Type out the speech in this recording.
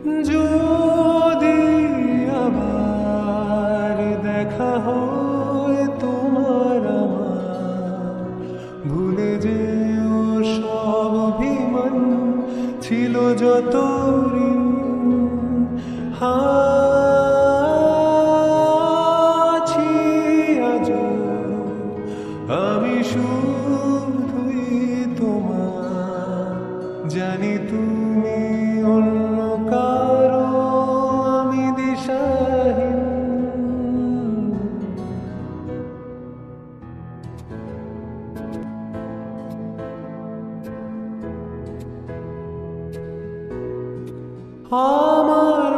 যদি আবার দেখা হয় তোমার আমার, ভুলে যেও সব অভিমান ছিল যত ঋণ। আছি আজও আমি শুধুই তোমার, জানি তুমি অন্য কারো, আমি দিশাহীন। আমার